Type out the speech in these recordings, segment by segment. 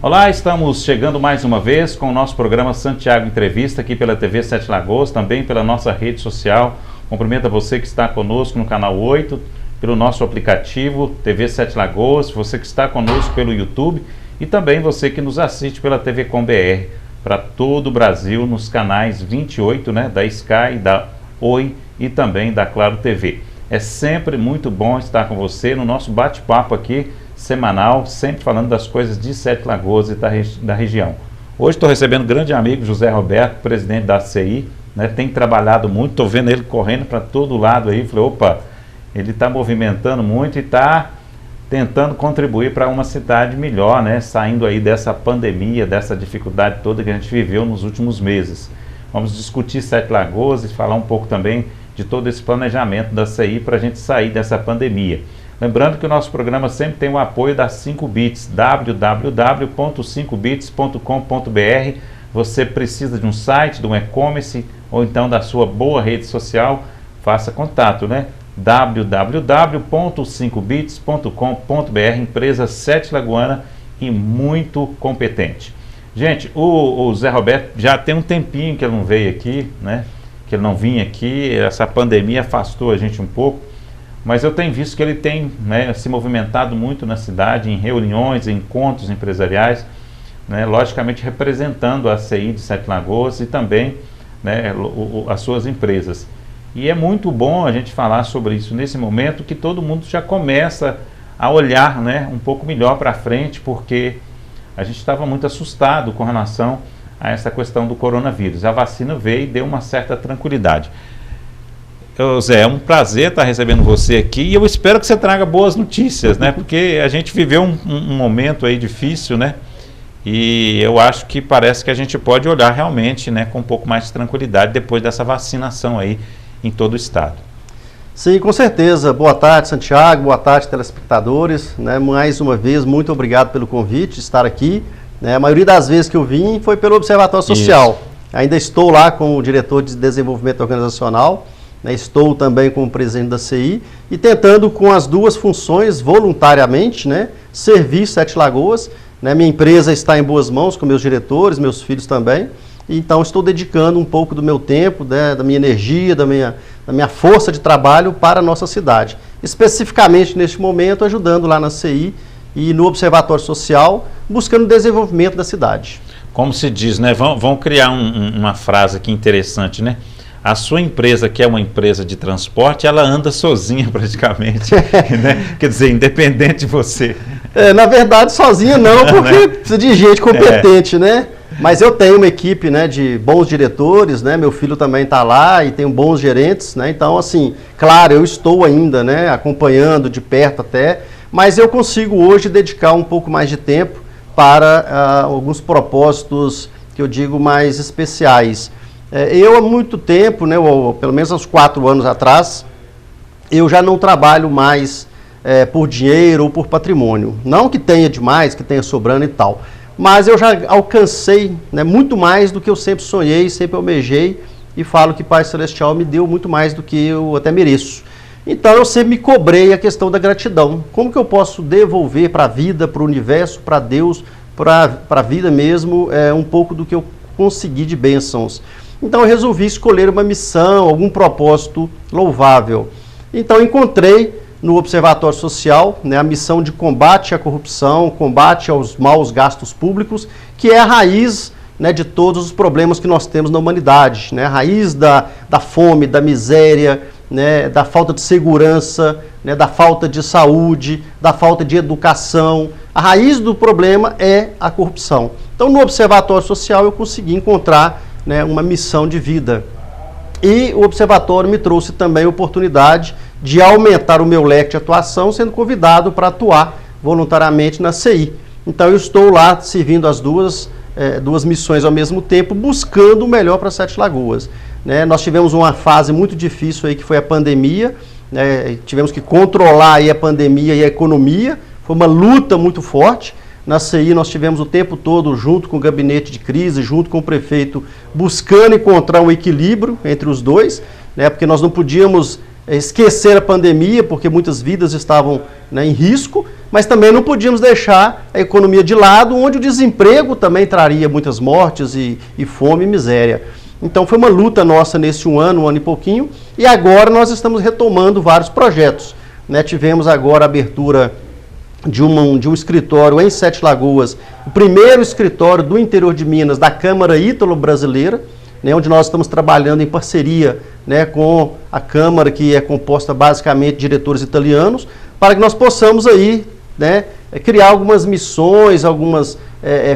Olá, estamos chegando mais uma vez com o nosso programa Santiago Entrevista aqui pela TV Sete Lagoas, também pela nossa rede social. Cumprimento a você que está conosco no canal 8, pelo nosso aplicativo TV Sete Lagoas, você que está conosco pelo YouTube e também você que nos assiste pela TV Com BR para todo o Brasil nos canais 28, da Sky, da Oi e também da Claro TV. É sempre muito bom estar com você no nosso bate-papo aqui semanal, sempre falando das coisas de Sete Lagoas e da região. Hoje estou recebendo um grande amigo, José Roberto, presidente da CI, tem trabalhado muito, estou vendo ele correndo para todo lado aí, falei, opa, ele está movimentando muito e está tentando contribuir para uma cidade melhor, saindo aí dessa pandemia, dessa dificuldade toda que a gente viveu nos últimos meses. Vamos discutir Sete Lagoas e falar um pouco também de todo esse planejamento da CI para a gente sair dessa pandemia. Lembrando que o nosso programa sempre tem o apoio da 5bits, www.5bits.com.br. Você precisa de um site, de um e-commerce ou então da sua boa rede social, faça contato, www.5bits.com.br, empresa Sete Lagoana e muito competente. Gente, o Zé Roberto já tem um tempinho que ele não veio aqui, que ele não vinha aqui, essa pandemia afastou a gente um pouco. Mas eu tenho visto que ele tem se movimentado muito na cidade, em reuniões, em encontros empresariais, logicamente representando a CI de Sete Lagoas e também as suas empresas. E é muito bom a gente falar sobre isso nesse momento que todo mundo já começa a olhar um pouco melhor para frente, porque a gente estava muito assustado com relação a essa questão do coronavírus. A vacina veio e deu uma certa tranquilidade. Zé, é um prazer estar recebendo você aqui e eu espero que você traga boas notícias, porque a gente viveu um momento aí difícil, e eu acho que parece que a gente pode olhar realmente, com um pouco mais de tranquilidade depois dessa vacinação aí em todo o estado. Sim, com certeza. Boa tarde, Santiago, boa tarde, telespectadores, mais uma vez, muito obrigado pelo convite de estar aqui, A maioria das vezes que eu vim foi pelo Observatório Social. Isso. Ainda estou lá como diretor de desenvolvimento organizacional, estou também como presidente da CI e tentando com as duas funções voluntariamente, servir Sete Lagoas. Minha empresa está em boas mãos com meus diretores, meus filhos também. Então estou dedicando um pouco do meu tempo, da minha energia, da minha força de trabalho para a nossa cidade. Especificamente neste momento ajudando lá na CI e no Observatório Social, buscando o desenvolvimento da cidade. Como se diz, vamos criar uma frase aqui interessante, A sua empresa, que é uma empresa de transporte, ela anda sozinha praticamente, Quer dizer, independente de você. Na verdade, sozinha não, porque precisa de gente competente, Mas eu tenho uma equipe, de bons diretores, Meu filho também está lá e tenho bons gerentes, Então, assim, claro, eu estou ainda, acompanhando de perto até, mas eu consigo hoje dedicar um pouco mais de tempo para alguns propósitos que eu digo mais especiais. Eu há muito tempo, pelo menos há uns 4 anos atrás, eu já não trabalho mais por dinheiro ou por patrimônio. Não que tenha demais, que tenha sobrando e tal, mas eu já alcancei muito mais do que eu sempre sonhei, sempre almejei e falo que Pai Celestial me deu muito mais do que eu até mereço. Então eu sempre me cobrei a questão da gratidão. Como que eu posso devolver para a vida, para o universo, para Deus, para a vida mesmo, um pouco do que eu consegui de bênçãos. Então eu resolvi escolher uma missão, algum propósito louvável. Então encontrei no Observatório Social a missão de combate à corrupção, combate aos maus gastos públicos, que é a raiz de todos os problemas que nós temos na humanidade. A raiz da fome, da miséria, da falta de segurança, da falta de saúde, da falta de educação. A raiz do problema é a corrupção. Então no Observatório Social eu consegui encontrar uma missão de vida. E o Observatório me trouxe também a oportunidade de aumentar o meu leque de atuação, sendo convidado para atuar voluntariamente na CI. Então eu estou lá servindo as duas missões ao mesmo tempo, buscando o melhor para Sete Lagoas. Nós tivemos uma fase muito difícil aí, que foi a pandemia, tivemos que controlar aí a pandemia e a economia, foi uma luta muito forte. Na CI nós tivemos o tempo todo, junto com o gabinete de crise, junto com o prefeito, buscando encontrar um equilíbrio entre os dois, porque nós não podíamos esquecer a pandemia, porque muitas vidas estavam, né, em risco, mas também não podíamos deixar a economia de lado, onde o desemprego também traria muitas mortes e fome e miséria. Então foi uma luta nossa nesse um ano e pouquinho, e agora nós estamos retomando vários projetos, né? Tivemos agora a abertura de um escritório em Sete Lagoas, o primeiro escritório do interior de Minas da Câmara Ítalo-Brasileira, né, onde nós estamos trabalhando em parceria, né, com a Câmara, que é composta basicamente de diretores italianos, para que nós possamos aí, né, criar algumas missões, algumas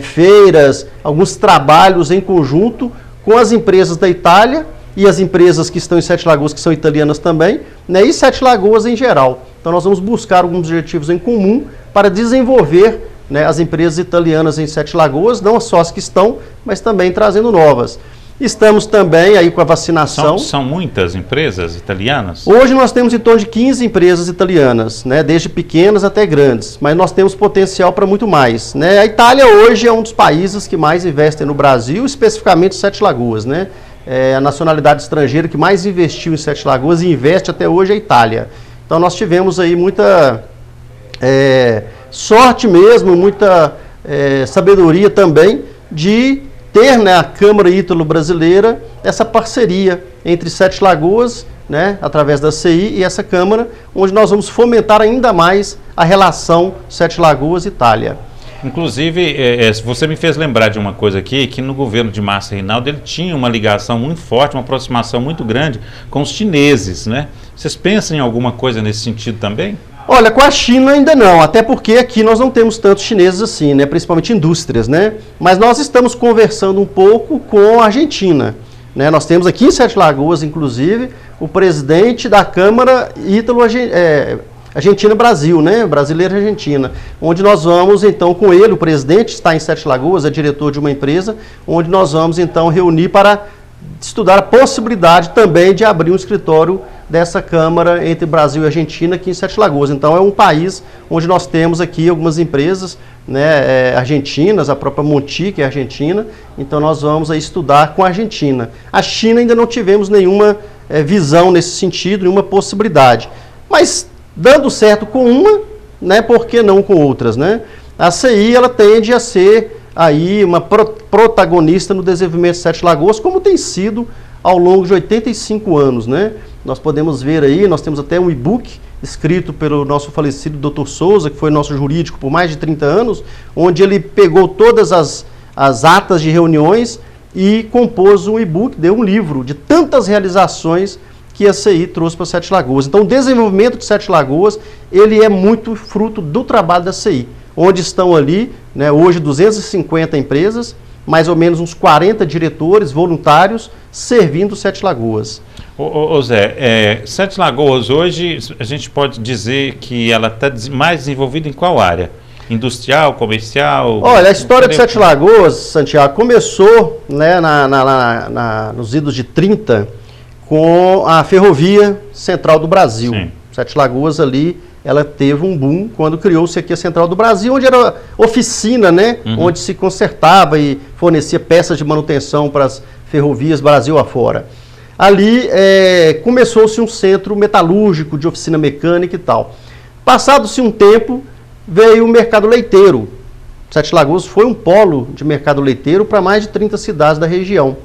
feiras, alguns trabalhos em conjunto com as empresas da Itália e as empresas que estão em Sete Lagoas, que são italianas também, né, e Sete Lagoas em geral. Então nós vamos buscar alguns objetivos em comum para desenvolver, né, as empresas italianas em Sete Lagoas, não só as que estão, mas também trazendo novas. Estamos também aí com a vacinação. São muitas empresas italianas? Hoje nós temos em torno de 15 empresas italianas, né, desde pequenas até grandes, mas nós temos potencial para muito mais, né? A Itália hoje é um dos países que mais investem no Brasil, especificamente Sete Lagoas, né? A nacionalidade estrangeira que mais investiu em Sete Lagoas e investe até hoje é a Itália. Então nós tivemos aí muita sorte mesmo, muita sabedoria também de ter, né, a Câmara Ítalo-Brasileira, essa parceria entre Sete Lagoas, né, através da CI e essa Câmara, onde nós vamos fomentar ainda mais a relação Sete Lagoas-Itália. Inclusive, você me fez lembrar de uma coisa aqui, que no governo de Márcio Reinaldo ele tinha uma ligação muito forte, uma aproximação muito grande com os chineses, né? Vocês pensam em alguma coisa nesse sentido também? Olha, com a China ainda não, até porque aqui nós não temos tantos chineses assim, né? Principalmente indústrias, né? Mas nós estamos conversando um pouco com a Argentina, né? Nós temos aqui em Sete Lagoas, inclusive, o presidente da Câmara Argentina-Brasil, né? Brasileira-Argentina, onde nós vamos então com ele, o presidente está em Sete Lagoas, é diretor de uma empresa, onde nós vamos então reunir para estudar a possibilidade também de abrir um escritório dessa Câmara entre Brasil e Argentina aqui em Sete Lagoas. Então é um país onde nós temos aqui algumas empresas, né, argentinas, a própria Monti, que é argentina, então nós vamos aí estudar com a Argentina. A China ainda não tivemos nenhuma visão nesse sentido, nenhuma possibilidade. Mas dando certo com uma, né, por que não com outras, né? A CI, ela tende a ser aí uma protagonista no desenvolvimento de Sete Lagoas, como tem sido ao longo de 85 anos, né? Nós podemos ver aí, nós temos até um e-book escrito pelo nosso falecido Dr. Souza, que foi nosso jurídico por mais de 30 anos, onde ele pegou todas as atas de reuniões e compôs um e-book, deu um livro de tantas realizações que a CI trouxe para Sete Lagoas. Então o desenvolvimento de Sete Lagoas, ele é muito fruto do trabalho da CI, onde estão ali, né, hoje 250 empresas, mais ou menos uns 40 diretores voluntários servindo Sete Lagoas. Ô Zé, Sete Lagoas hoje, a gente pode dizer que ela está mais desenvolvida em qual área? Industrial, comercial? Olha, a história de Sete Lagoas, Santiago, começou, né, nos idos de 30 com a Ferrovia Central do Brasil. Sim. Sete Lagoas ali, ela teve um boom quando criou-se aqui a Central do Brasil, onde era oficina, né? Uhum. Onde se consertava e fornecia peças de manutenção para as ferrovias Brasil afora. Ali começou-se um centro metalúrgico de oficina mecânica e tal. Passado-se um tempo, veio o mercado leiteiro. Sete Lagoas foi um polo de mercado leiteiro para mais de 30 cidades da região.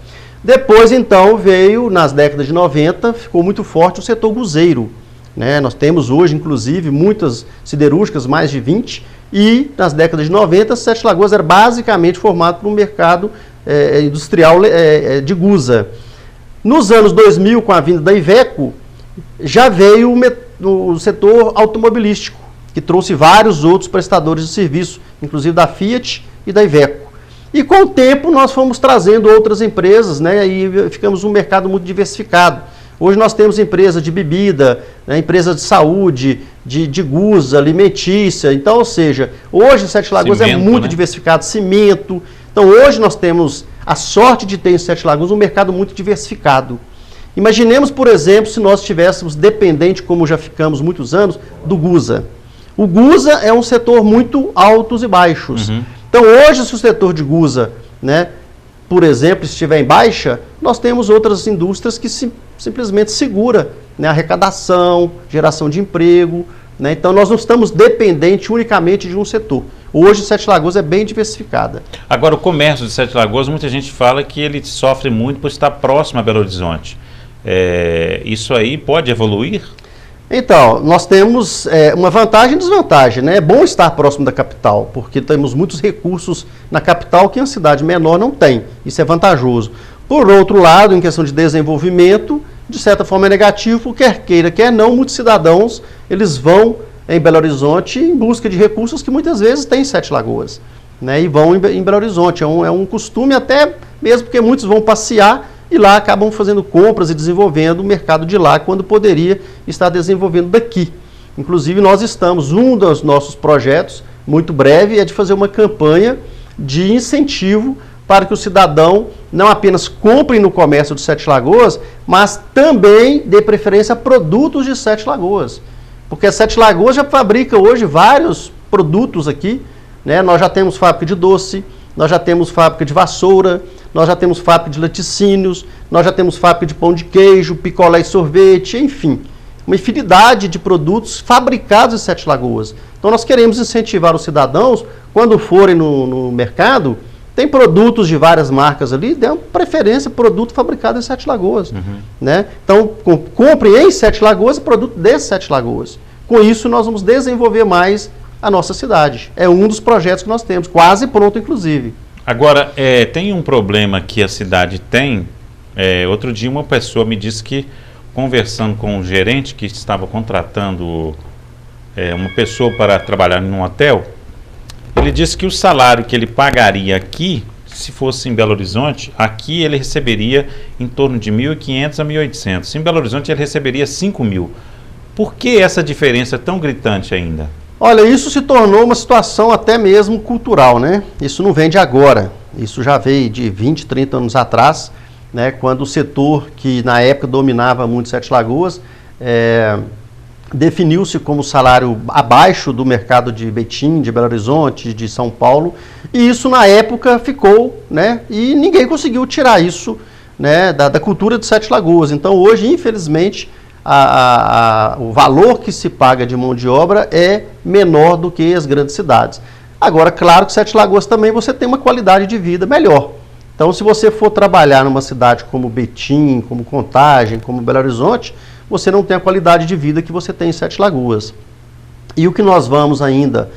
Depois, então, veio, nas décadas de 90, ficou muito forte o setor guzeiro. Né? Nós temos hoje, inclusive, muitas siderúrgicas, mais de 20, e nas décadas de 90, Sete Lagoas era basicamente formado por um mercado industrial de guza. Nos anos 2000, com a vinda da Iveco, já veio o setor automobilístico, que trouxe vários outros prestadores de serviço, inclusive da Fiat e da Iveco. E com o tempo nós fomos trazendo outras empresas, né, e ficamos um mercado muito diversificado. Hoje nós temos empresas de bebida, né, empresas de saúde, de guza, alimentícia. Então, ou seja, hoje Sete Lagoas é muito diversificado, cimento. Então hoje nós temos a sorte de ter em Sete Lagoas um mercado muito diversificado. Imaginemos, por exemplo, se nós estivéssemos dependente, como já ficamos muitos anos, do guza. O guza é um setor muito altos e baixos. Uhum. Então hoje, se o setor de guza, né, por exemplo, estiver em baixa, nós temos outras indústrias que simplesmente segura né, arrecadação, geração de emprego, né? Então nós não estamos dependentes unicamente de um setor. Hoje Sete Lagoas é bem diversificada. Agora o comércio de Sete Lagoas, muita gente fala que ele sofre muito por estar próximo a Belo Horizonte. Isso aí pode evoluir? Então, nós temos uma vantagem e desvantagem, né? É bom estar próximo da capital, porque temos muitos recursos na capital que uma cidade menor não tem. Isso é vantajoso. Por outro lado, em questão de desenvolvimento, de certa forma é negativo, quer queira, quer não, muitos cidadãos, eles vão em Belo Horizonte em busca de recursos que muitas vezes tem em Sete Lagoas, né? E vão em Belo Horizonte. É um costume até mesmo porque muitos vão passear e lá acabam fazendo compras e desenvolvendo o mercado de lá, quando poderia estar desenvolvendo daqui. Inclusive, nós estamos, um dos nossos projetos, muito breve, é de fazer uma campanha de incentivo para que o cidadão não apenas compre no comércio de Sete Lagoas, mas também dê preferência a produtos de Sete Lagoas. Porque a Sete Lagoas já fabrica hoje vários produtos aqui, né? Nós já temos fábrica de doce, nós já temos fábrica de vassoura, nós já temos fábrica de laticínios, nós já temos fábrica de pão de queijo, picolé e sorvete, enfim, uma infinidade de produtos fabricados em Sete Lagoas. Então nós queremos incentivar os cidadãos, quando forem no mercado, tem produtos de várias marcas ali, dê uma preferência produto fabricado em Sete Lagoas. Né? Então compre em Sete Lagoas produto de Sete Lagoas. Com isso nós vamos desenvolver mais a nossa cidade. É um dos projetos que nós temos, quase pronto inclusive. Agora, tem um problema que a cidade tem. Outro dia uma pessoa me disse que, conversando com um gerente que estava contratando uma pessoa para trabalhar num hotel, ele disse que o salário que ele pagaria aqui, se fosse em Belo Horizonte, aqui ele receberia em torno de 1.500 a 1.800. Em Belo Horizonte ele receberia 5.000. Por que essa diferença tão gritante ainda? Olha, isso se tornou uma situação até mesmo cultural, né? Isso não vem de agora, isso já veio de 20, 30 anos atrás, né? Quando o setor que na época dominava muito Sete Lagoas, definiu-se como salário abaixo do mercado de Betim, de Belo Horizonte, de São Paulo, e isso na época ficou, né? E ninguém conseguiu tirar isso, né, da cultura de Sete Lagoas. Então hoje, infelizmente, o valor que se paga de mão de obra é menor do que as grandes cidades. Agora, claro que Sete Lagoas também você tem uma qualidade de vida melhor. Então, se você for trabalhar numa cidade como Betim, como Contagem, como Belo Horizonte, você não tem a qualidade de vida que você tem em Sete Lagoas. E o que nós vamos ainda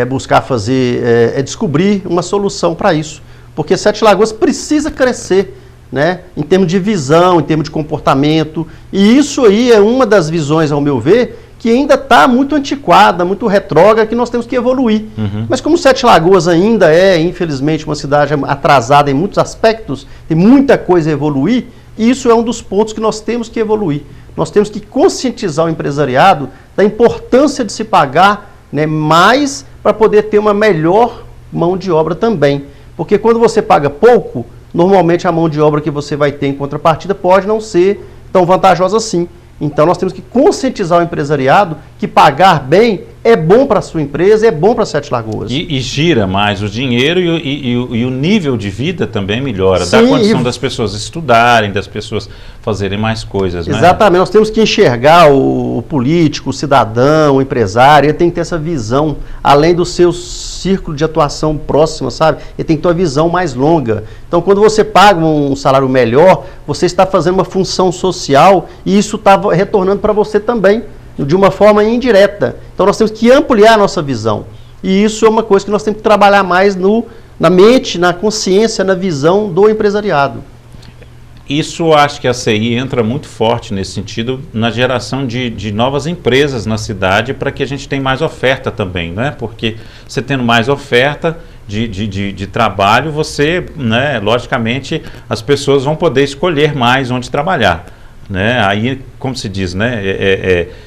buscar fazer é descobrir uma solução para isso. Porque Sete Lagoas precisa crescer, né, em termos de visão, em termos de comportamento, e isso aí é uma das visões, ao meu ver, que ainda está muito antiquada, muito retrógrada, que nós temos que evoluir. Mas como Sete Lagoas ainda é, infelizmente, uma cidade atrasada em muitos aspectos, tem muita coisa a evoluir, e isso é um dos pontos que nós temos que evoluir. Nós temos que conscientizar o empresariado da importância de se pagar, né, mais para poder ter uma melhor mão de obra também. Porque quando você paga pouco, normalmente a mão de obra que você vai ter em contrapartida pode não ser tão vantajosa assim. Então nós temos que conscientizar o empresariado que pagar bem é bom para a sua empresa, é bom para Sete Lagoas. E gira mais o dinheiro e o nível de vida também melhora. Sim, dá condição das pessoas estudarem, das pessoas fazerem mais coisas. Exatamente, né? Nós temos que enxergar o político, o cidadão, o empresário, ele tem que ter essa visão, além do seu círculo de atuação próxima, sabe? Ele tem que ter uma visão mais longa. Então, quando você paga um salário melhor, você está fazendo uma função social e isso está retornando para você também, de uma forma indireta. Então nós temos que ampliar a nossa visão. E isso é uma coisa que nós temos que trabalhar mais na mente, na consciência, na visão do empresariado. Isso acho que a CI entra muito forte nesse sentido, na geração de novas empresas na cidade, para que a gente tenha mais oferta também, né? Porque você tendo mais oferta de trabalho, você, né, logicamente, as pessoas vão poder escolher mais onde trabalhar. Né? Aí, como se diz, né?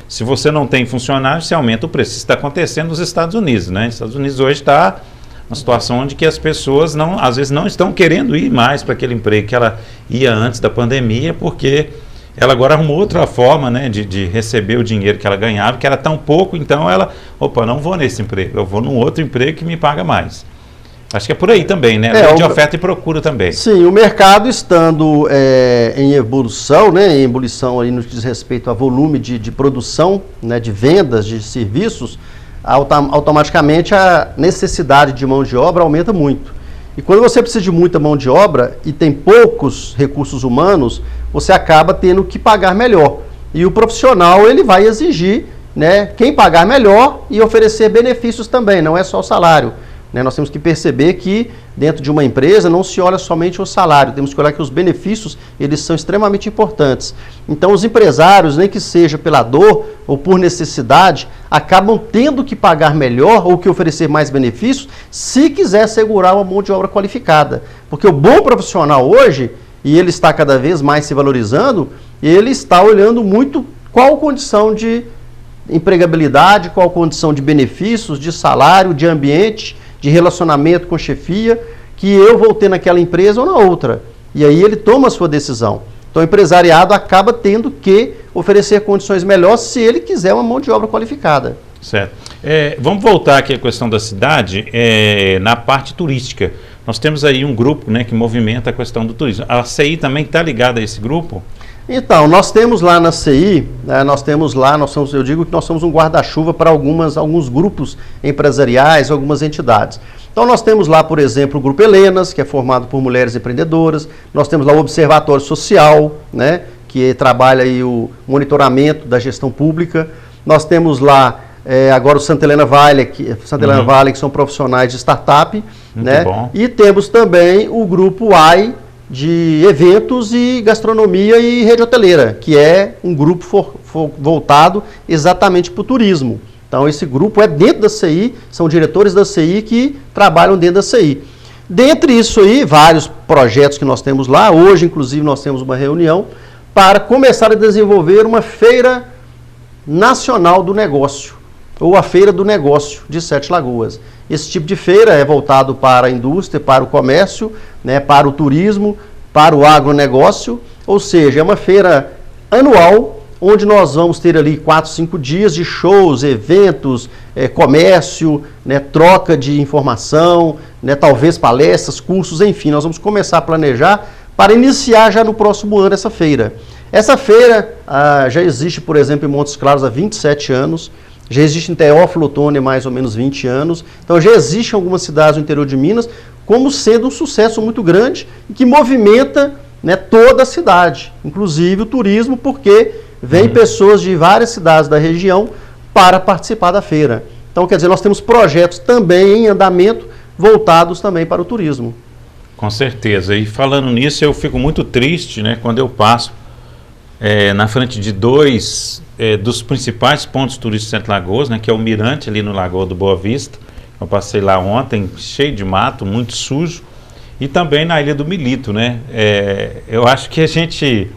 Se você não tem funcionário, você aumenta o preço. Isso está acontecendo nos Estados Unidos, né? Os Estados Unidos hoje está uma situação onde que as pessoas às vezes não estão querendo ir mais para aquele emprego que ela ia antes da pandemia, porque ela agora arrumou outra forma, né, de receber o dinheiro que ela ganhava, que era tão pouco, então ela, não vou nesse emprego, eu vou num outro emprego que me paga mais. Acho que é por aí também, né? Lei de oferta e procura também. Sim, o mercado estando em evolução, né, em ebulição aí no que diz respeito a volume de produção, né, de vendas, de serviços, automaticamente a necessidade de mão de obra aumenta muito. E quando você precisa de muita mão de obra e tem poucos recursos humanos, você acaba tendo que pagar melhor. E o profissional, ele vai exigir, né, quem pagar melhor e oferecer benefícios também, não é só o salário. Nós temos que perceber que dentro de uma empresa não se olha somente o salário, temos que olhar que os benefícios, eles são extremamente importantes. Então os empresários, nem que seja pela dor ou por necessidade, acabam tendo que pagar melhor ou que oferecer mais benefícios se quiser assegurar uma mão de obra qualificada. Porque o bom profissional hoje, e ele está cada vez mais se valorizando, ele está olhando muito qual condição de empregabilidade, qual condição de benefícios, de salário, de ambiente, de relacionamento com chefia, que eu vou ter naquela empresa ou na outra. E aí ele toma a sua decisão. Então o empresariado acaba tendo que oferecer condições melhores se ele quiser uma mão de obra qualificada. Certo. Vamos voltar aqui à questão da cidade, na parte turística. Nós temos aí um grupo, né, que movimenta a questão do turismo. A CI também está ligada a esse grupo? Então, nós temos lá na CI, eu digo que nós somos um guarda-chuva para alguns grupos empresariais, algumas entidades. Então nós temos lá, por exemplo, o Grupo Helenas, que é formado por mulheres empreendedoras, nós temos lá o Observatório Social, né, que trabalha aí o monitoramento da gestão pública, nós temos lá agora o Santa Helena Valley, que são profissionais de startup, né, bom. E temos também o Grupo AI, de eventos e gastronomia e rede hoteleira, que é um grupo voltado exatamente para o turismo. Então esse grupo é dentro da CI, são diretores da CI que trabalham dentro da CI. Dentre isso aí, vários projetos que nós temos lá, hoje inclusive nós temos uma reunião para começar a desenvolver uma feira nacional do negócio, ou a Feira do Negócio de Sete Lagoas. Esse tipo de feira é voltado para a indústria, para o comércio, né, para o turismo, para o agronegócio, ou seja, é uma feira anual, onde nós vamos ter ali 4, 5 dias de shows, eventos, comércio, né, troca de informação, né, talvez palestras, cursos, enfim, nós vamos começar a planejar para iniciar já no próximo ano essa feira. Essa feira já existe, por exemplo, em Montes Claros há 27 anos, já existe em Teófilo Otoni há mais ou menos 20 anos, então já existe em algumas cidades do interior de Minas, como sendo um sucesso muito grande e que movimenta, né, toda a cidade, inclusive o turismo, porque vem pessoas de várias cidades da região para participar da feira. Então, quer dizer, nós temos projetos também em andamento voltados também para o turismo. Com certeza. E falando nisso, eu fico muito triste, né, quando eu passo na frente de dois dos principais pontos turísticos de Sete Lagoas, né, que é o Mirante ali no Lagoa do Boa Vista. Eu passei lá ontem, cheio de mato, muito sujo. E também na Ilha do Milito, né? Eu acho que a gente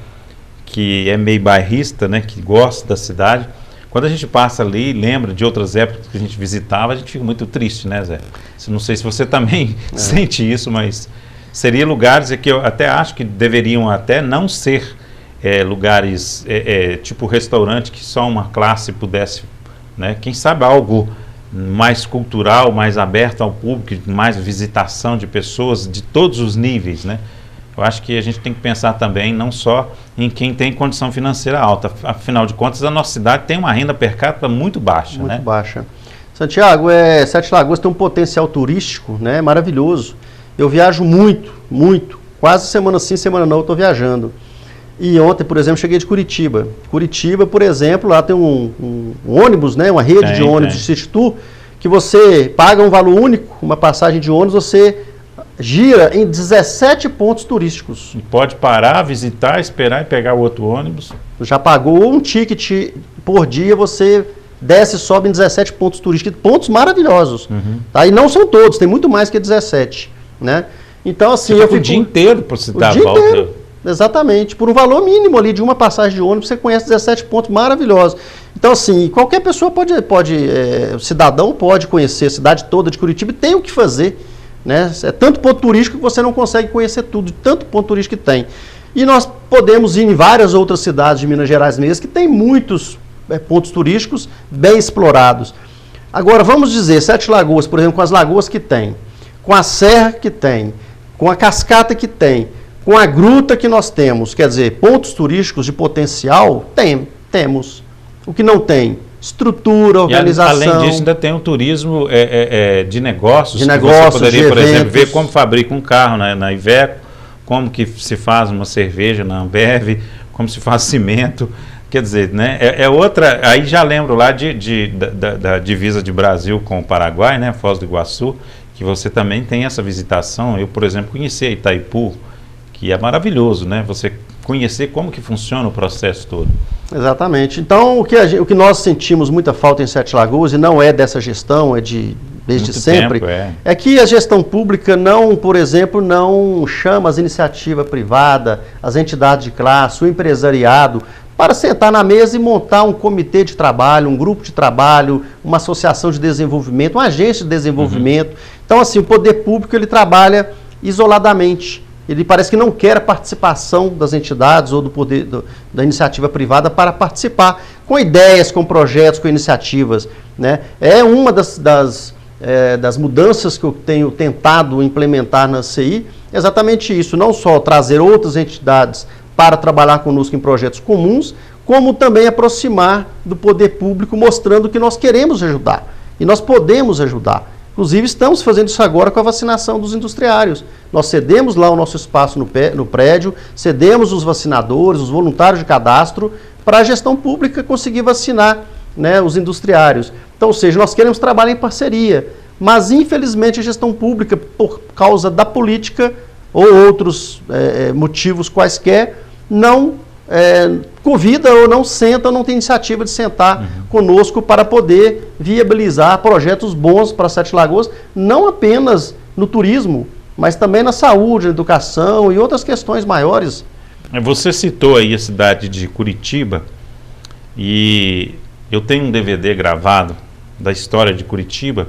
que é meio bairrista, né, que gosta da cidade, quando a gente passa ali, lembra de outras épocas que a gente visitava, a gente fica muito triste, né, Zé? Não sei se você também sente isso, mas seria lugares que eu até acho que deveriam até não ser lugares tipo restaurante que só uma classe pudesse, né? Quem sabe algo mais cultural, mais aberto ao público, mais visitação de pessoas de todos os níveis, né? Eu acho que a gente tem que pensar também não só em quem tem condição financeira alta. Afinal de contas, a nossa cidade tem uma renda per capita muito baixa, né? Muito baixa. Santiago, Sete Lagoas tem um potencial turístico, né, maravilhoso. Eu viajo muito, muito. Quase semana sim, semana não, eu estou viajando. E ontem, por exemplo, cheguei de Curitiba. Curitiba, por exemplo, lá tem um ônibus, né, uma rede de ônibus de City Tour, que você paga um valor único, uma passagem de ônibus, você gira em 17 pontos turísticos. E pode parar, visitar, esperar e pegar o outro ônibus. Já pagou um ticket por dia, você desce e sobe em 17 pontos turísticos, pontos maravilhosos. Tá? E não são todos, tem muito mais que 17. Né? Então, assim, eu fico o dia inteiro para você dar a volta. Inteiro. Exatamente, por um valor mínimo ali de uma passagem de ônibus, você conhece 17 pontos maravilhosos. Então, assim, qualquer pessoa o cidadão pode conhecer a cidade toda de Curitiba e tem o que fazer. Né? É tanto ponto turístico que você não consegue conhecer tudo, tanto ponto turístico que tem. E nós podemos ir em várias outras cidades de Minas Gerais mesmo, que tem muitos pontos turísticos bem explorados. Agora, vamos dizer, Sete Lagoas, por exemplo, com as lagoas que tem, com a serra que tem, com a cascata que tem, com a gruta que nós temos, quer dizer, pontos turísticos de potencial, temos. O que não tem? Estrutura, organização. E, além disso, ainda tem o turismo de negócios. Você poderia, por exemplo, ver como fabrica um carro na Iveco, como que se faz uma cerveja na Ambev, como se faz cimento. Quer dizer, né, outra. Aí já lembro lá da divisa de Brasil com o Paraguai, né, Foz do Iguaçu, que você também tem essa visitação. Eu, por exemplo, conheci Itaipu, que é maravilhoso, né? Você conhecer como que funciona o processo todo. Exatamente. Então, o que nós sentimos muita falta em Sete Lagoas, e não é dessa gestão, é desde muito sempre, tempo, é que a gestão pública não, por exemplo, não chama as iniciativas privadas, as entidades de classe, o empresariado, para sentar na mesa e montar um comitê de trabalho, um grupo de trabalho, uma associação de desenvolvimento, uma agência de desenvolvimento. Então, assim, o poder público, ele trabalha isoladamente. Ele parece que não quer a participação das entidades ou do poder da iniciativa privada para participar, com ideias, com projetos, com iniciativas, né? É uma das mudanças que eu tenho tentado implementar na CI, exatamente isso, não só trazer outras entidades para trabalhar conosco em projetos comuns, como também aproximar do poder público, mostrando que nós queremos ajudar e nós podemos ajudar. Inclusive, estamos fazendo isso agora com a vacinação dos industriários. Nós cedemos lá o nosso espaço no prédio, cedemos os vacinadores, os voluntários de cadastro, para a gestão pública conseguir vacinar, né, os industriários. Então, ou seja, nós queremos trabalhar em parceria, mas infelizmente a gestão pública, por causa da política ou outros motivos quaisquer, não convida ou não senta, ou não tem iniciativa de sentar conosco para poder viabilizar projetos bons para Sete Lagoas, não apenas no turismo, mas também na saúde, na educação e outras questões maiores. Você citou aí a cidade de Curitiba, e eu tenho um DVD gravado da história de Curitiba,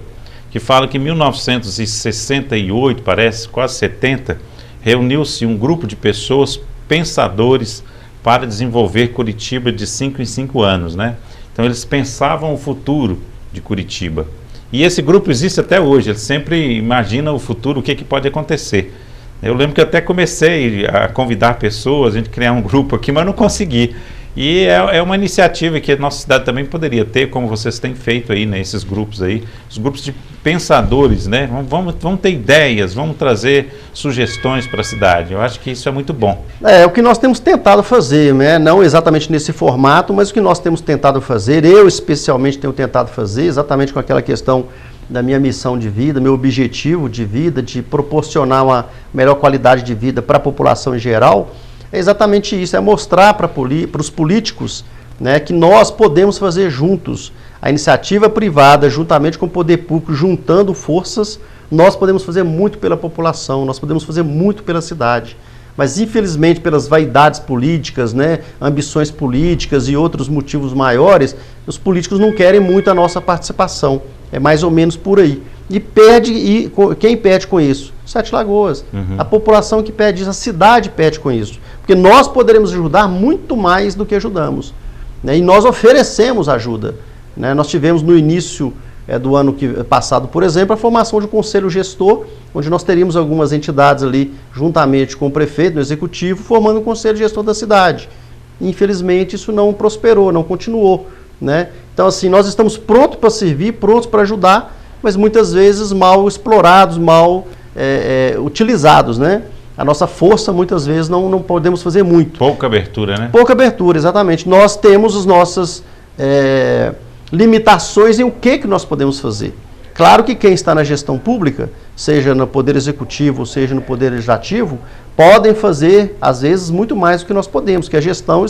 que fala que em 1968, parece, quase 70, reuniu-se um grupo de pessoas, pensadores, para desenvolver Curitiba de 5 em 5 anos, né? Então eles pensavam o futuro de Curitiba. E esse grupo existe até hoje, ele sempre imagina o futuro, o que pode acontecer. Eu lembro que eu até comecei a convidar pessoas, a gente criar um grupo aqui, mas não consegui. E é uma iniciativa que a nossa cidade também poderia ter, como vocês têm feito aí, né, esses grupos aí, os grupos de pensadores, né? Vamos ter ideias, vamos trazer sugestões para a cidade. Eu acho que isso é muito bom. É o que nós temos tentado fazer, né? Não exatamente nesse formato, mas o que nós temos tentado fazer, eu especialmente tenho tentado fazer, exatamente com aquela questão da minha missão de vida, meu objetivo de vida, de proporcionar uma melhor qualidade de vida para a população em geral. É exatamente isso, é mostrar para os políticos, né, que nós podemos fazer juntos. A iniciativa privada, juntamente com o poder público, juntando forças, nós podemos fazer muito pela população, nós podemos fazer muito pela cidade. Mas, infelizmente, pelas vaidades políticas, né, ambições políticas e outros motivos maiores, os políticos não querem muito a nossa participação. É mais ou menos por aí. E quem perde com isso? Sete Lagoas. A população que pede isso, a cidade pede com isso. Porque nós poderemos ajudar muito mais do que ajudamos, né? E nós oferecemos ajuda, né? Nós tivemos no início do ano passado, por exemplo, a formação de um conselho gestor, onde nós teríamos algumas entidades ali, juntamente com o prefeito, no executivo, formando um conselho gestor da cidade. Infelizmente, isso não prosperou, não continuou, né? Então, assim, nós estamos prontos para servir, prontos para ajudar, mas muitas vezes mal explorados, mal utilizados, né? A nossa força, muitas vezes, não podemos fazer muito. Pouca abertura, né? Pouca abertura, exatamente. Nós temos as nossas limitações em o que nós podemos fazer. Claro que quem está na gestão pública, seja no Poder Executivo, seja no Poder Legislativo, podem fazer, às vezes, muito mais do que nós podemos, que a gestão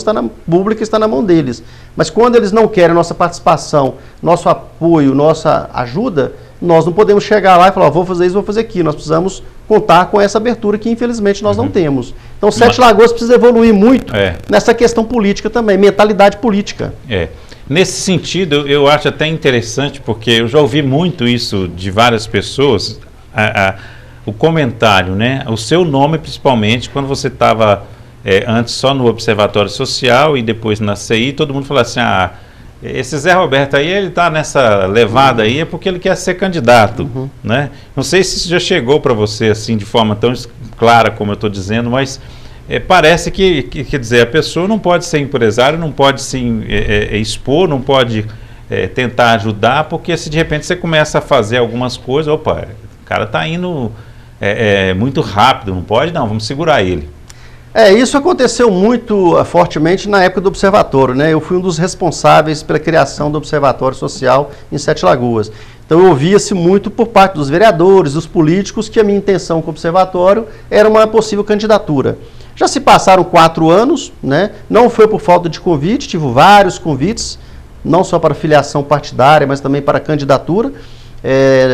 pública está na mão deles. Mas quando eles não querem nossa participação, nosso apoio, nossa ajuda, nós não podemos chegar lá e falar, vou fazer isso, vou fazer aquilo. Nós precisamos contar com essa abertura que, infelizmente, nós não temos. Então, Sete Lagoas precisa evoluir muito nessa questão política também, mentalidade política. Nesse sentido, eu acho até interessante, porque eu já ouvi muito isso de várias pessoas, o comentário, né? O seu nome, principalmente, quando você estava antes só no Observatório Social e depois na CI, todo mundo falava assim, Esse Zé Roberto aí, ele está nessa levada aí, é porque ele quer ser candidato, né? Não sei se isso já chegou para você, assim, de forma tão clara como eu estou dizendo, mas parece que, quer dizer, a pessoa não pode ser empresário, não pode se expor, não pode tentar ajudar, porque se de repente você começa a fazer algumas coisas, opa, o cara está indo muito rápido, não pode não, vamos segurar ele. Isso aconteceu muito fortemente na época do Observatório, né? Eu fui um dos responsáveis pela criação do Observatório Social em Sete Lagoas. Então ouvia-se muito por parte dos vereadores, dos políticos, que a minha intenção com o Observatório era uma possível candidatura. Já se passaram 4 anos, né? Não foi por falta de convite, tive vários convites, não só para filiação partidária, mas também para candidatura.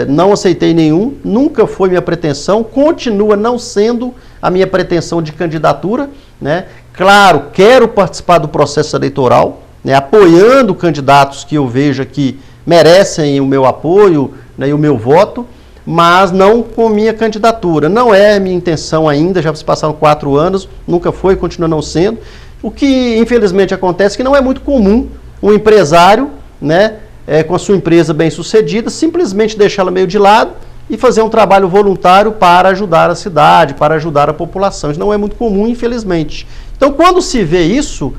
Não aceitei nenhum, nunca foi minha pretensão, continua não sendo a minha pretensão de candidatura, né? Claro, quero participar do processo eleitoral, né? Apoiando candidatos que eu veja que merecem o meu apoio, né? E o meu voto, mas não com minha candidatura. Não é minha intenção ainda, já se passaram 4 anos, nunca foi, continua não sendo. O que infelizmente acontece é que não é muito comum um empresário, né? Com a sua empresa bem sucedida, simplesmente deixá-la meio de lado e fazer um trabalho voluntário para ajudar a cidade, para ajudar a população. Isso não é muito comum, infelizmente. Então, quando se vê isso,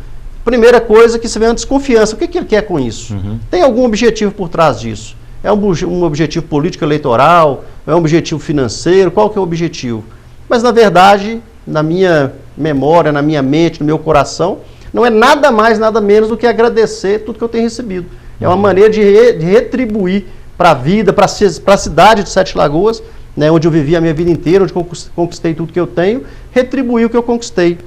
primeira coisa que se vê é uma desconfiança. O que ele quer com isso? Tem algum objetivo por trás disso? É um objetivo político eleitoral? É um objetivo financeiro? Qual que é o objetivo? Mas, na verdade, na minha memória, na minha mente, no meu coração, não é nada mais, nada menos do que agradecer tudo que eu tenho recebido. É uma maneira de retribuir para a vida, para a cidade de Sete Lagoas, né, onde eu vivi a minha vida inteira, onde conquistei tudo que eu tenho, retribuir o que eu conquistei.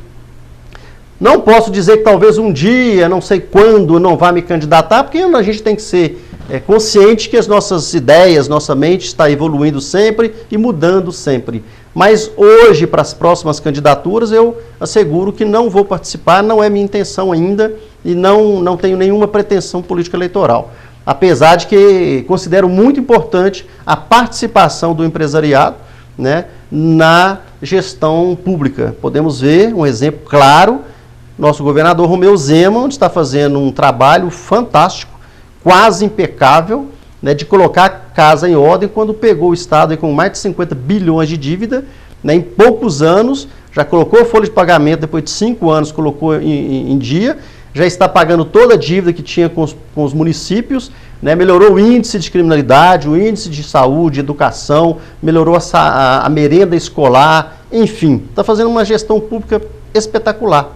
Não posso dizer que talvez um dia, não sei quando, não vá me candidatar, porque a gente tem que ser consciente que as nossas ideias, nossa mente está evoluindo sempre e mudando sempre. Mas hoje, para as próximas candidaturas, eu asseguro que não vou participar, não é minha intenção ainda e não tenho nenhuma pretensão política eleitoral. Apesar de que considero muito importante a participação do empresariado, né, na gestão pública. Podemos ver um exemplo claro, nosso governador Romeu Zema, onde está fazendo um trabalho fantástico, quase impecável, né, de colocar a casa em ordem quando pegou o Estado com mais de 50 bilhões de dívida, né, em poucos anos, já colocou a folha de pagamento, depois de 5 anos colocou em dia, já está pagando toda a dívida que tinha com os municípios, né, melhorou o índice de criminalidade, o índice de saúde, educação, melhorou a merenda escolar, enfim, está fazendo uma gestão pública espetacular,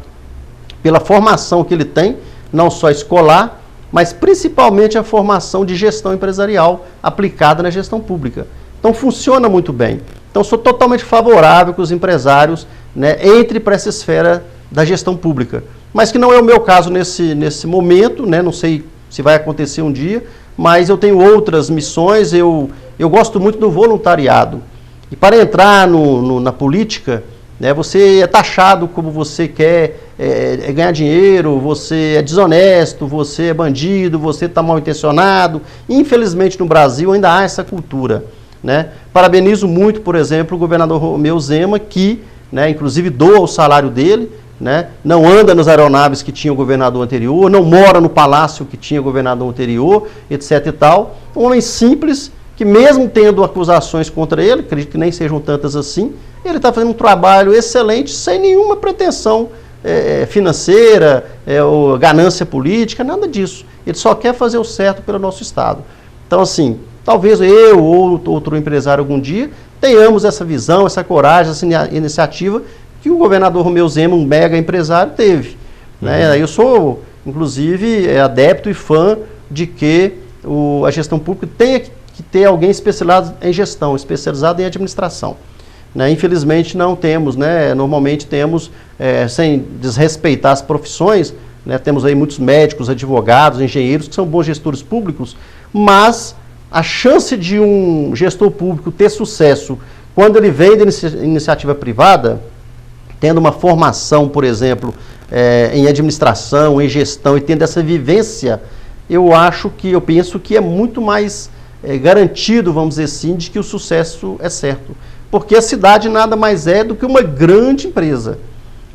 pela formação que ele tem, não só escolar, mas principalmente a formação de gestão empresarial aplicada na gestão pública. Então funciona muito bem. Então sou totalmente favorável que os empresários, né, entrem para essa esfera da gestão pública. Mas que não é o meu caso nesse momento, né, não sei se vai acontecer um dia, mas eu tenho outras missões, eu gosto muito do voluntariado. E para entrar na política, né, você é taxado como você quer ganhar dinheiro, você é desonesto, você é bandido, você está mal intencionado. Infelizmente no Brasil ainda há essa cultura, né? Parabenizo muito, por exemplo, o governador Romeu Zema, que, né, inclusive doa o salário dele, né, não anda nas aeronaves que tinha o governador anterior, não mora no palácio que tinha o governador anterior, etc. e tal. Um homem simples, que mesmo tendo acusações contra ele, acredito que nem sejam tantas assim, ele está fazendo um trabalho excelente, sem nenhuma pretensão financeira, ou ganância política, nada disso. Ele só quer fazer o certo pelo nosso Estado. Então, assim, talvez eu ou outro empresário algum dia tenhamos essa visão, essa coragem, essa iniciativa que o governador Romeu Zema, um mega empresário, teve. Né? Eu sou, inclusive, adepto e fã de que a gestão pública tenha que ter alguém especializado em gestão, especializado em administração. Né? Infelizmente não temos, né? Normalmente temos, sem desrespeitar as profissões, né? Temos aí muitos médicos, advogados, engenheiros que são bons gestores públicos, mas a chance de um gestor público ter sucesso quando ele vem da iniciativa privada, tendo uma formação, por exemplo, em administração, em gestão e tendo essa vivência, eu penso que é muito mais garantido, vamos dizer assim, de que o sucesso é certo. Porque a cidade nada mais é do que uma grande empresa.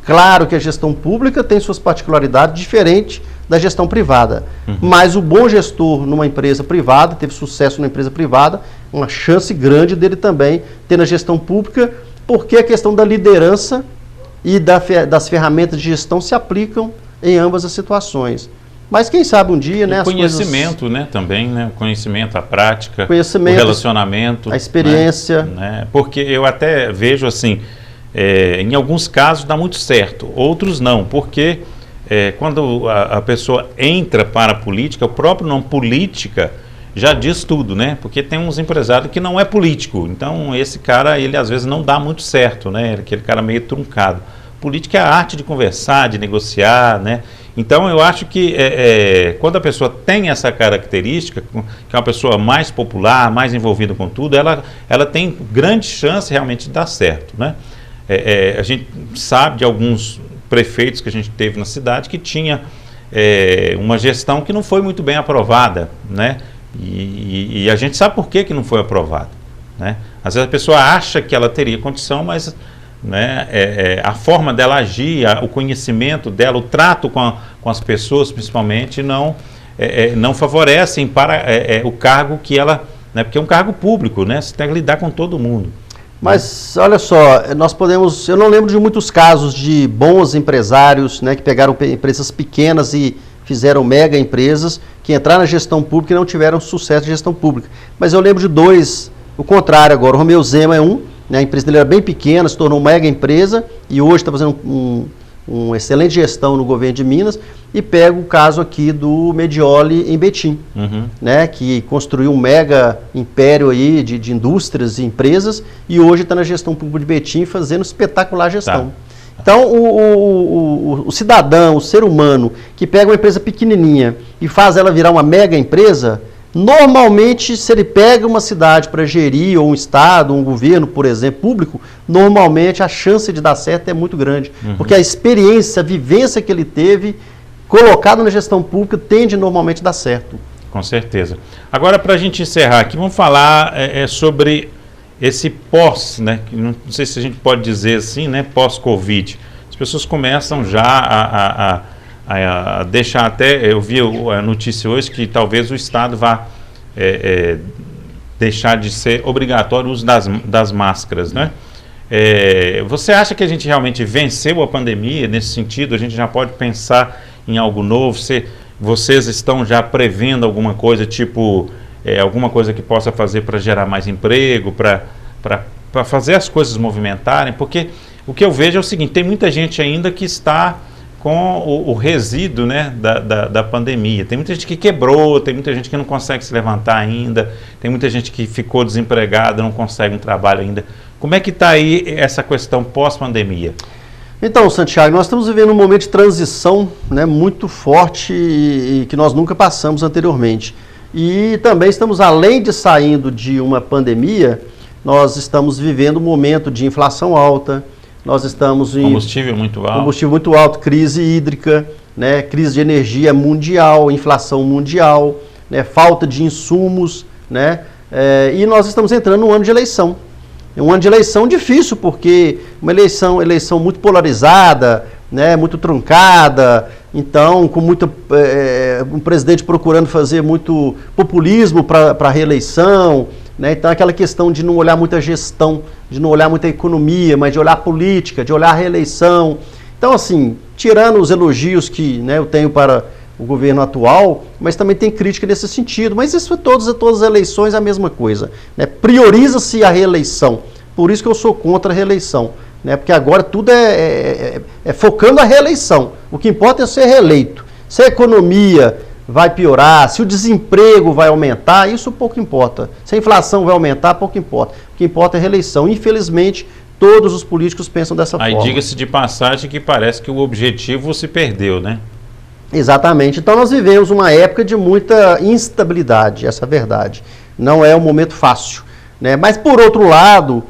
Claro que a gestão pública tem suas particularidades diferentes da gestão privada. Mas o bom gestor numa empresa privada, teve sucesso numa empresa privada, uma chance grande dele também ter na gestão pública, porque a questão da liderança e das ferramentas de gestão se aplicam em ambas as situações. Mas quem sabe um dia, né? O conhecimento, né, também, né? O conhecimento, a prática, o relacionamento, a experiência. Né? Porque eu até vejo assim, em alguns casos dá muito certo, outros não, porque quando a pessoa entra para a política, o próprio nome política já diz tudo, né? Porque tem uns empresários que não é político, então esse cara, ele às vezes não dá muito certo, né? Aquele cara meio truncado. Política é a arte de conversar, de negociar, né? Então eu acho que quando a pessoa tem essa característica, que é uma pessoa mais popular, mais envolvida com tudo, ela tem grande chance realmente de dar certo, né? A gente sabe de alguns prefeitos que a gente teve na cidade que tinha uma gestão que não foi muito bem aprovada, né? E a gente sabe por que não foi aprovada, né? Às vezes a pessoa acha que ela teria condição, mas né, a forma dela agir, o conhecimento dela, o trato com as pessoas principalmente não favorecem para o cargo que ela, né, porque é um cargo público, né? Você tem que lidar com todo mundo. Mas olha só, eu não lembro de muitos casos de bons empresários, né, que pegaram empresas pequenas e fizeram mega empresas, que entraram na gestão pública e não tiveram sucesso de gestão pública. Mas eu lembro de dois, o contrário agora, o Romeu Zema é um, né, a empresa dele era bem pequena, se tornou uma mega empresa e hoje está fazendo uma excelente gestão no governo de Minas, e pego o caso aqui do Medioli em Betim, né, que construiu um mega império aí de indústrias e empresas e hoje está na gestão pública de Betim fazendo espetacular gestão. Tá. Então, o cidadão, o ser humano que pega uma empresa pequenininha e faz ela virar uma mega empresa, normalmente, se ele pega uma cidade para gerir, ou um estado, um governo, por exemplo, público, normalmente a chance de dar certo é muito grande. Porque a experiência, a vivência que ele teve, colocado na gestão pública, tende normalmente a dar certo. Com certeza. Agora, para a gente encerrar aqui, vamos falar sobre esse pós, né? Não sei se a gente pode dizer assim, né? Pós-Covid. As pessoas começam já a deixar até, eu vi a notícia hoje que talvez o Estado vá deixar de ser obrigatório o uso das máscaras, né? Você acha que a gente realmente venceu a pandemia nesse sentido? A gente já pode pensar em algo novo? Vocês estão já prevendo alguma coisa, tipo, alguma coisa que possa fazer para gerar mais emprego, para fazer as coisas movimentarem? Porque o que eu vejo é o seguinte, tem muita gente ainda que está com o resíduo, né, da pandemia. Tem muita gente que quebrou, tem muita gente que não consegue se levantar ainda, tem muita gente que ficou desempregada, não consegue um trabalho ainda. Como é que está aí essa questão pós-pandemia? Então, Santiago, nós estamos vivendo um momento de transição, né, muito forte e que nós nunca passamos anteriormente. E também estamos, além de saindo de uma pandemia, nós estamos vivendo um momento de inflação alta, nós estamos em combustível muito alto, crise hídrica, né, crise de energia mundial, inflação mundial, né, falta de insumos, né, e nós estamos entrando num ano de eleição. É um ano de eleição difícil, porque uma eleição muito polarizada, né, muito truncada, então com um presidente procurando fazer muito populismo para a reeleição, né, então aquela questão de não olhar muita gestão, de não olhar muita economia, mas de olhar política, de olhar a reeleição. Então, assim, tirando os elogios que, né, eu tenho para o governo atual, mas também tem crítica nesse sentido. Mas isso é todas as eleições é a mesma coisa, né? Prioriza-se a reeleição. Por isso que eu sou contra a reeleição, né? Porque agora tudo é focando a reeleição. O que importa é ser reeleito. Se a economia vai piorar, se o desemprego vai aumentar, isso pouco importa. Se a inflação vai aumentar, pouco importa. O que importa é a reeleição. Infelizmente, todos os políticos pensam dessa forma. Aí diga-se de passagem que parece que o objetivo se perdeu, né? Exatamente. Então nós vivemos uma época de muita instabilidade, essa é a verdade. Não é um momento fácil, né? Mas por outro lado,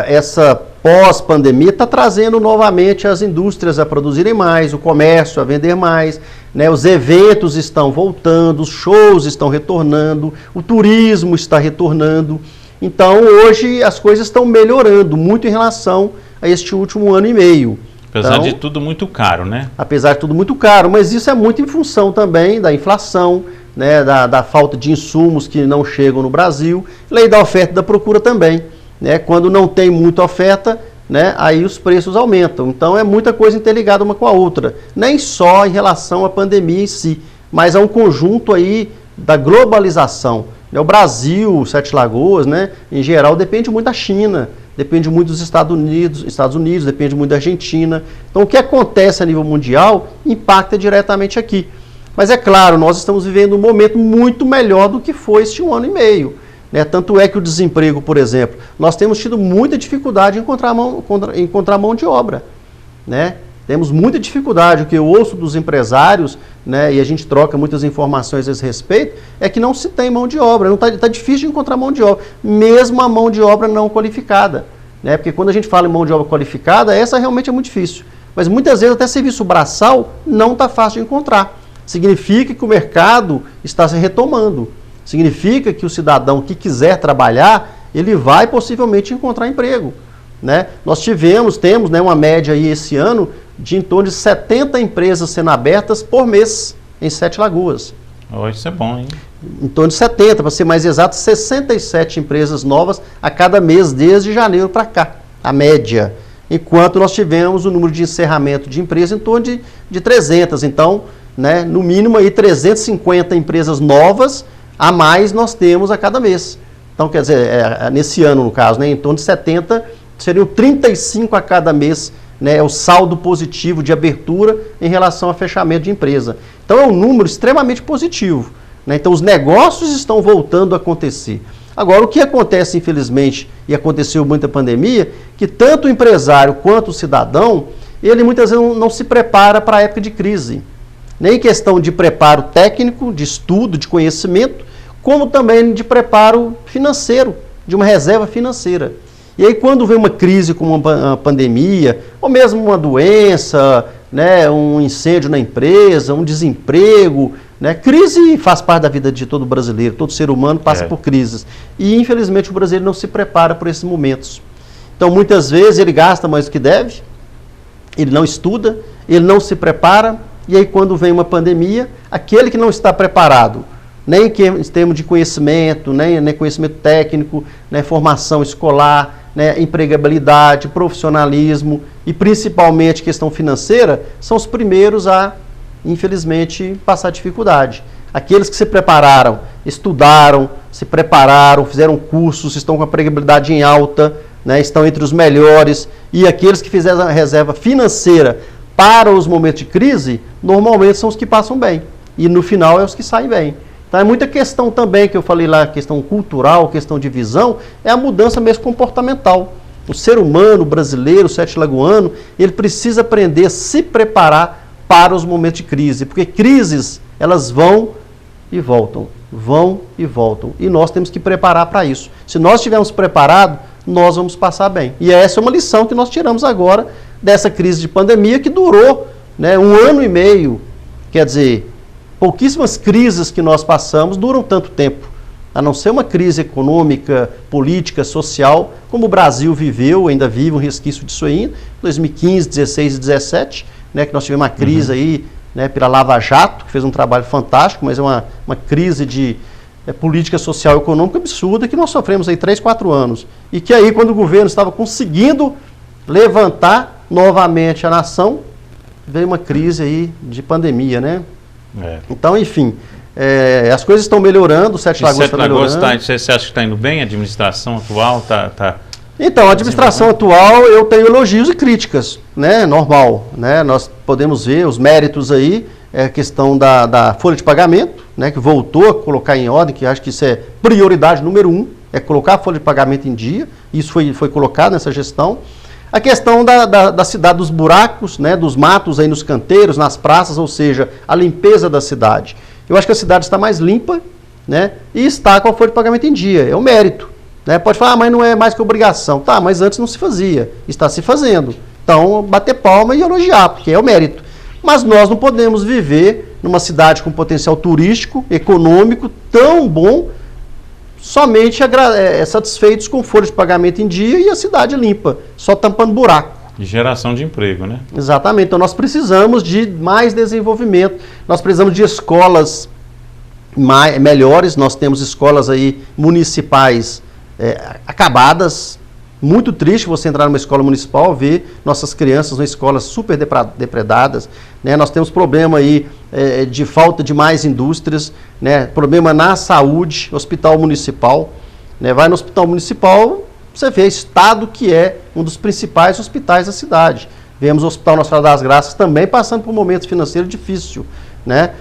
essa pós-pandemia está trazendo novamente as indústrias a produzirem mais, o comércio a vender mais, né? Os eventos estão voltando, os shows estão retornando, o turismo está retornando. Então hoje as coisas estão melhorando muito em relação a este último ano e meio. Apesar de tudo muito caro, né? Apesar de tudo muito caro, mas isso é muito em função também da inflação, né, da falta de insumos que não chegam no Brasil, lei da oferta e da procura também, né? Quando não tem muita oferta, né, aí os preços aumentam. Então é muita coisa interligada uma com a outra, nem só em relação à pandemia em si, mas a um conjunto aí da globalização. O Brasil, Sete Lagoas, né, em geral, depende muito da China, depende muito dos Estados Unidos, depende muito da Argentina. Então o que acontece a nível mundial impacta diretamente aqui. Mas é claro, nós estamos vivendo um momento muito melhor do que foi este 1 ano e meio. Né? Tanto é que o desemprego, por exemplo, nós temos tido muita dificuldade em encontrar mão de obra. Né? Temos muita dificuldade, o que eu ouço dos empresários, né, e a gente troca muitas informações a esse respeito, é que não se tem mão de obra, está difícil de encontrar mão de obra, mesmo a mão de obra não qualificada. Né? Porque quando a gente fala em mão de obra qualificada, essa realmente é muito difícil. Mas muitas vezes até serviço braçal não está fácil de encontrar. Significa que o mercado está se retomando. Significa que o cidadão que quiser trabalhar, ele vai possivelmente encontrar emprego. Né? Nós temos, né, uma média aí esse ano de em torno de 70 empresas sendo abertas por mês em Sete Lagoas. Oh, isso é bom, hein? Em torno de 70, para ser mais exato, 67 empresas novas a cada mês desde janeiro para cá, a média. Enquanto nós tivemos o número de encerramento de empresas em torno de 300. Então, né, no mínimo aí 350 empresas novas a mais nós temos a cada mês. Então, quer dizer, nesse ano, no caso, né, em torno de 70, seriam 35 a cada mês, né, é o saldo positivo de abertura em relação a fechamento de empresa. Então, é um número extremamente positivo. Né? Então, os negócios estão voltando a acontecer. Agora, o que acontece, infelizmente, e aconteceu muito na pandemia, que tanto o empresário quanto o cidadão, ele muitas vezes não se prepara para a época de crise. Nem questão de preparo técnico, de estudo, de conhecimento, como também de preparo financeiro, de uma reserva financeira. E aí quando vem uma crise como uma pandemia, ou mesmo uma doença, né, um incêndio na empresa, um desemprego, né, crise faz parte da vida de todo brasileiro, todo ser humano passa por crises. E infelizmente o brasileiro não se prepara por esses momentos. Então muitas vezes ele gasta mais do que deve, ele não estuda, ele não se prepara, e aí quando vem uma pandemia, aquele que não está preparado, nem em termos de conhecimento, nem conhecimento técnico, né, formação escolar, né, empregabilidade, profissionalismo e principalmente questão financeira, são os primeiros a, infelizmente, passar dificuldade. Aqueles que se prepararam, estudaram, se prepararam, fizeram cursos, estão com a empregabilidade em alta, né, estão entre os melhores, e aqueles que fizeram a reserva financeira para os momentos de crise, normalmente são os que passam bem. E no final é os que saem bem. Então é muita questão também, que eu falei lá, questão cultural, questão de visão, é a mudança mesmo comportamental. O ser humano, o brasileiro, o sete-lagoano, ele precisa aprender a se preparar para os momentos de crise. Porque crises, elas vão e voltam. Vão e voltam. E nós temos que preparar para isso. Se nós estivermos preparados, nós vamos passar bem. E essa é uma lição que nós tiramos agora dessa crise de pandemia que durou, né, 1 ano e meio. Quer dizer, pouquíssimas crises que nós passamos duram tanto tempo. A não ser uma crise econômica, política, social, como o Brasil viveu, ainda vive um resquício disso aí, 2015, 16 e 17, né, que nós tivemos uma crise aí, né, pela Lava Jato, que fez um trabalho fantástico, mas é uma crise de política social e econômica absurda que nós sofremos aí 3, 4 anos. E que aí, quando o governo estava conseguindo levantar novamente a nação, veio uma crise aí de pandemia, né? Então, enfim, as coisas estão melhorando, o Sete Lagoas está melhorando. Você acha que está indo bem? A administração atual está... Então, a administração atual, eu tenho elogios e críticas, né? Normal, né? Nós podemos ver os méritos aí, a questão da folha de pagamento, né? Que voltou a colocar em ordem, que acho que isso é prioridade número 1, é colocar a folha de pagamento em dia, isso foi colocado nessa gestão. A questão da cidade, dos buracos, né, dos matos aí nos canteiros, nas praças, ou seja, a limpeza da cidade. Eu acho que a cidade está mais limpa, né, e está com a folha de pagamento em dia, é um mérito. Né? Pode falar, mas não é mais que obrigação. Tá, mas antes não se fazia, está se fazendo. Então, bater palma e elogiar, porque é o mérito. Mas nós não podemos viver numa cidade com potencial turístico, econômico, tão bom, somente satisfeitos com folha de pagamento em dia e a cidade limpa, só tampando buraco. De geração de emprego, né? Exatamente. Então nós precisamos de mais desenvolvimento, nós precisamos de escolas melhores, nós temos escolas aí municipais acabadas. Muito triste você entrar numa escola municipal, ver nossas crianças em escolas super depredadas, né? Nós temos problema aí de falta de mais indústrias, né? Problema na saúde, hospital municipal, né? Vai no hospital municipal, você vê estado que é um dos principais hospitais da cidade. Vemos o Hospital Nossa Senhora das Graças também passando por um momento financeiro difícil, né?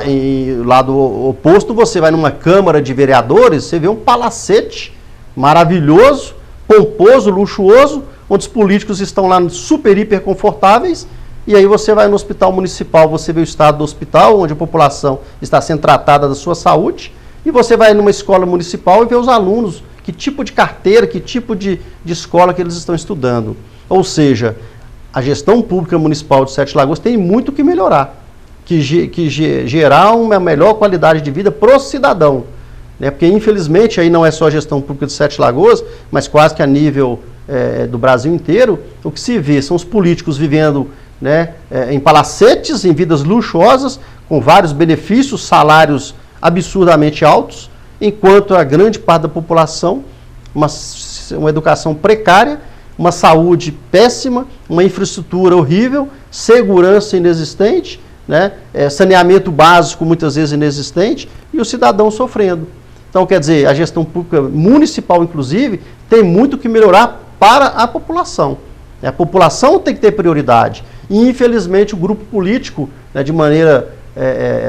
Em lado oposto, você vai numa Câmara de Vereadores, você vê um palacete maravilhoso, pomposo, luxuoso, onde os políticos estão lá super, hiper confortáveis, e aí você vai no hospital municipal, você vê o estado do hospital, onde a população está sendo tratada da sua saúde, e você vai numa escola municipal e vê os alunos, que tipo de carteira, que tipo de escola que eles estão estudando. Ou seja, a gestão pública municipal de Sete Lagoas tem muito que melhorar, que gerar uma melhor qualidade de vida para o cidadão. Porque infelizmente aí não é só a gestão pública de Sete Lagoas, mas quase que a nível do Brasil inteiro, o que se vê são os políticos vivendo, né, em palacetes, em vidas luxuosas, com vários benefícios, salários absurdamente altos, enquanto a grande parte da população, uma educação precária, uma saúde péssima, uma infraestrutura horrível, segurança inexistente, né, saneamento básico muitas vezes inexistente, e o cidadão sofrendo. Então, quer dizer, a gestão pública municipal, inclusive, tem muito que melhorar para a população. A população tem que ter prioridade. E, infelizmente, o grupo político, né, de maneira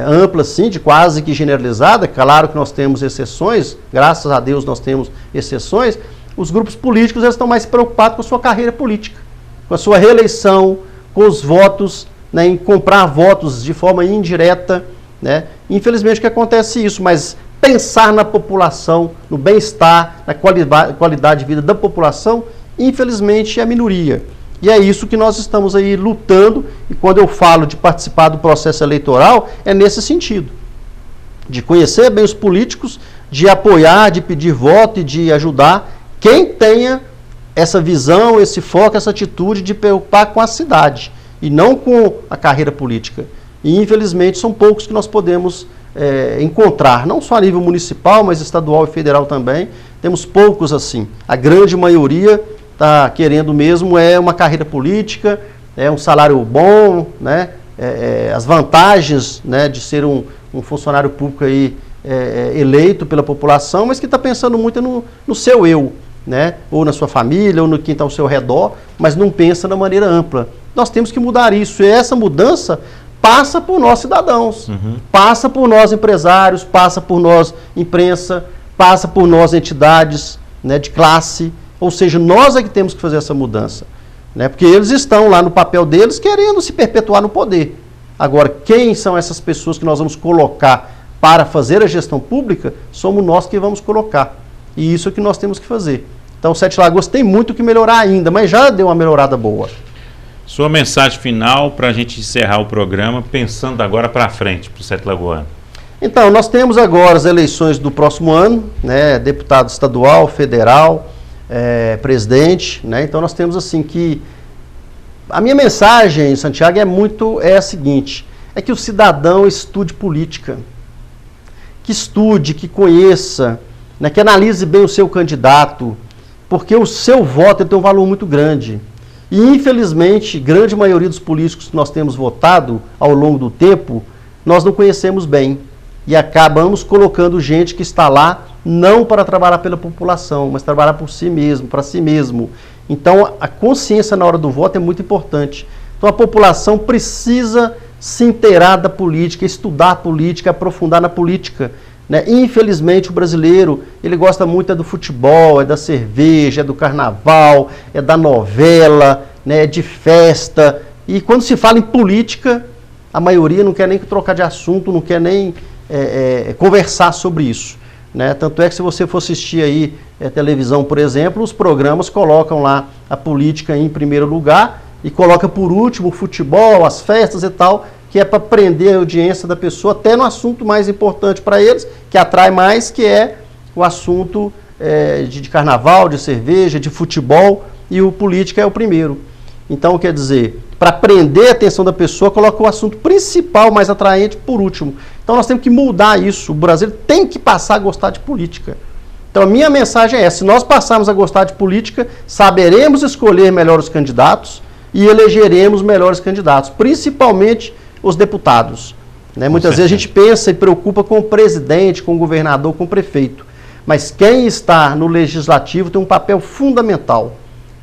ampla, assim, de quase que generalizada, claro que nós temos exceções, graças a Deus nós temos exceções, os grupos políticos eles estão mais preocupados com a sua carreira política, com a sua reeleição, com os votos, né, em comprar votos de forma indireta, né? Infelizmente que acontece isso, mas pensar na população, no bem-estar, na qualidade de vida da população, infelizmente é a minoria. E é isso que nós estamos aí lutando, e quando eu falo de participar do processo eleitoral, é nesse sentido, de conhecer bem os políticos, de apoiar, de pedir voto e de ajudar quem tenha essa visão, esse foco, essa atitude de preocupar com a cidade e não com a carreira política. E infelizmente são poucos que nós podemos encontrar, não só a nível municipal, mas estadual e federal também. Temos poucos assim. A grande maioria está querendo mesmo uma carreira política, um salário bom, né? As vantagens, né, de ser um funcionário público aí, eleito pela população, mas que está pensando muito no seu eu, né? Ou na sua família, ou no quem está ao seu redor, mas não pensa da maneira ampla. Nós temos que mudar isso, e essa mudança passa por nós cidadãos, passa por nós empresários, passa por nós imprensa, passa por nós entidades, né, de classe, ou seja, nós é que temos que fazer essa mudança, né, porque eles estão lá no papel deles querendo se perpetuar no poder. Agora, quem são essas pessoas que nós vamos colocar para fazer a gestão pública? Somos nós que vamos colocar, e isso é o que nós temos que fazer. Então, Sete Lagoas tem muito que melhorar ainda, mas já deu uma melhorada boa. Sua mensagem final para a gente encerrar o programa, pensando agora para frente, para o Sete Lagoano. Então, nós temos agora as eleições do próximo ano, né, deputado estadual, federal, presidente, né, então nós temos assim que... A minha mensagem, Santiago, é a seguinte, é que o cidadão estude política, que estude, que conheça, né, que analise bem o seu candidato, porque o seu voto tem um valor muito grande. E, infelizmente, grande maioria dos políticos que nós temos votado ao longo do tempo, nós não conhecemos bem. E acabamos colocando gente que está lá não para trabalhar pela população, mas trabalhar por si mesmo, para si mesmo. Então, a consciência na hora do voto é muito importante. Então, a população precisa se inteirar da política, estudar a política, aprofundar na política, né? Infelizmente, o brasileiro, ele gosta muito do futebol, da cerveja, do carnaval, da novela, né? De festa. E quando se fala em política, a maioria não quer nem trocar de assunto, não quer nem conversar sobre isso, né? Tanto é que se você for assistir aí televisão, por exemplo, os programas colocam lá a política em primeiro lugar e coloca por último o futebol, as festas e tal, que é para prender a audiência da pessoa até no assunto mais importante para eles, que atrai mais, que é o assunto de carnaval, de cerveja, de futebol, e o política é o primeiro. Então, quer dizer, para prender a atenção da pessoa, coloca o assunto principal, mais atraente, por último. Então, nós temos que mudar isso. O Brasil tem que passar a gostar de política. Então, a minha mensagem é essa: se nós passarmos a gostar de política, saberemos escolher melhor os candidatos e elegeremos melhores candidatos, principalmente os deputados. Né? Muitas vezes a gente pensa e preocupa com o presidente, com o governador, com o prefeito. Mas quem está no legislativo tem um papel fundamental.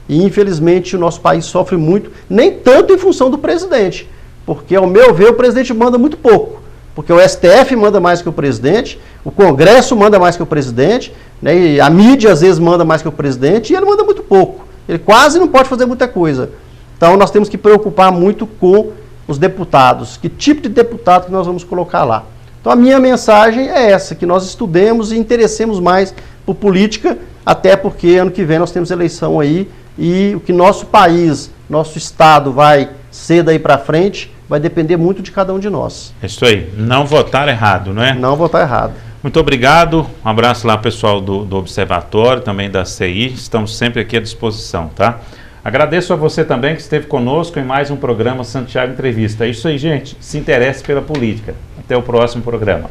E, infelizmente, o nosso país sofre muito, nem tanto em função do presidente, porque, ao meu ver, o presidente manda muito pouco, porque o STF manda mais que o presidente, o Congresso manda mais que o presidente, né, e a mídia, às vezes, manda mais que o presidente, e ele manda muito pouco. Ele quase não pode fazer muita coisa. Então, nós temos que preocupar muito com os deputados, que tipo de deputado que nós vamos colocar lá. Então, a minha mensagem é essa, que nós estudemos e interessemos mais por política, até porque ano que vem nós temos eleição aí, e o que nosso país, nosso estado vai ser daí para frente, vai depender muito de cada um de nós. É isso aí, não votar errado, não é? Não votar errado. Muito obrigado, um abraço lá pessoal do Observatório, também da CI, estamos sempre aqui à disposição, tá? Agradeço a você também que esteve conosco em mais um programa Santiago Entrevista. É isso aí, gente, se interesse pela política. Até o próximo programa.